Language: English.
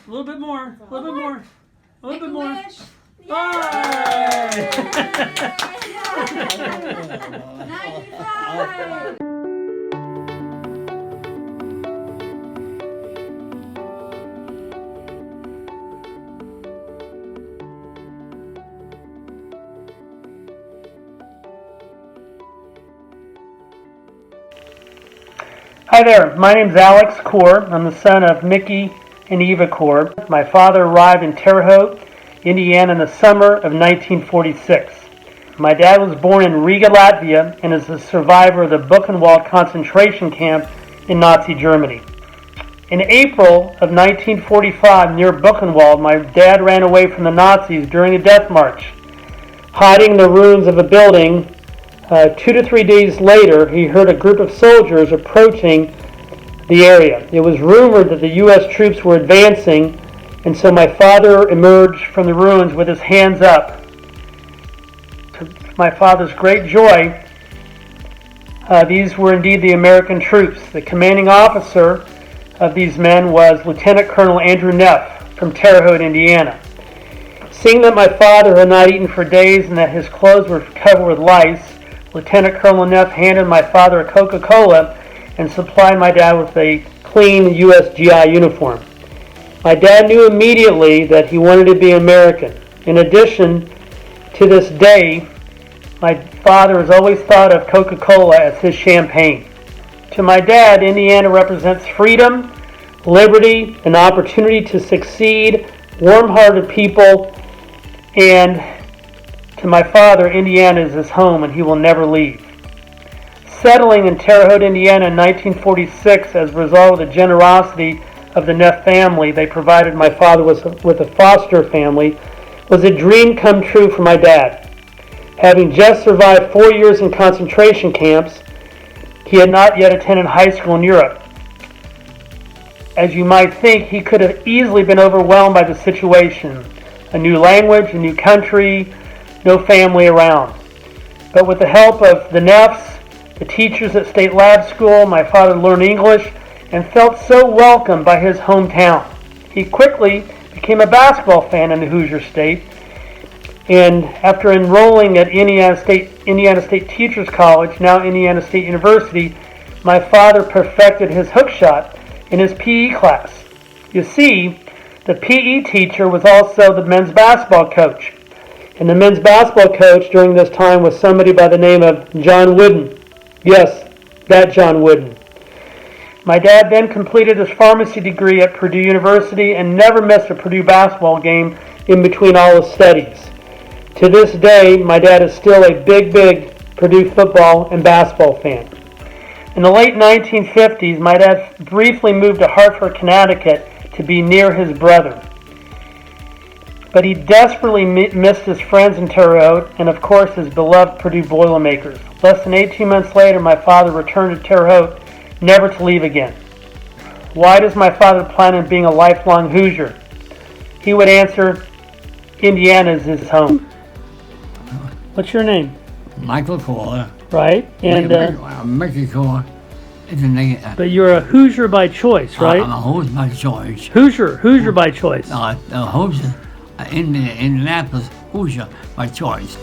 A little bit more. A little bit more. A little bit more. Wish. Yay! 95. Hi there, my name's Alex Kor. I'm the son of Mickey and Eva Kor. My father arrived in Terre, Haute, Indiana in the summer of 1946. My dad was born in Riga, Latvia, and is a survivor of the Buchenwald concentration camp in Nazi Germany. In April of 1945, near Buchenwald, my dad ran away from the Nazis during a death march. Hiding in the ruins of a building, 2 to 3 days later, he heard a group of soldiers approaching the area. It was rumored that the U.S. troops were advancing, and so my father emerged from the ruins with his hands up. To my father's great joy, these were indeed the American troops. The commanding officer of these men was Lieutenant Colonel Andrew Neff from Terre Haute, Indiana. Seeing that my father had not eaten for days and that his clothes were covered with lice, Lieutenant Colonel Neff handed my father a Coca-Cola and supplied my dad with a clean U.S. GI uniform. My dad knew immediately that he wanted to be American. In addition, to this day, my father has always thought of Coca-Cola as his champagne. To my dad, Indiana represents freedom, liberty, an opportunity to succeed, warm-hearted people, and to my father, Indiana is his home and he will never leave. Settling in Terre Haute, Indiana in 1946 as a result of the generosity of the Neff family, they provided my father with a foster family, was a dream come true for my dad. Having just survived 4 years in concentration camps, he had not yet attended high school in Europe. As you might think, he could have easily been overwhelmed by the situation. A new language, a new country, no family around. But with the help of the Neffs, the teachers at State Lab School, my father learned English and felt so welcomed by his hometown. He quickly became a basketball fan in the Hoosier State, and after enrolling at Indiana State Teachers College, now Indiana State University, my father perfected his hook shot in his PE class. You see, the PE teacher was also the men's basketball coach. And the men's basketball coach during this time was somebody by the name of John Wooden. Yes, that John Wooden. My dad then completed his pharmacy degree at Purdue University and never missed a Purdue basketball game in between all his studies. To this day, my dad is still a big Purdue football and basketball fan. In the late 1950s, my dad briefly moved to Hartford, Connecticut to be near his brother. But he desperately missed his friends in Terre Haute and, of course, his beloved Purdue Boilermakers. Less than 18 months later, my father returned to Terre Haute, never to leave again. Why does my father plan on being a lifelong Hoosier? He would answer, Indiana is his home. What's your name? Michael Kor. Right? And Mickey Kor is the name. But you're a Hoosier by choice, right? I'm a Hoosier by choice. Hoosier by choice. Hoosier. In Indianapolis, Hoosier by choice.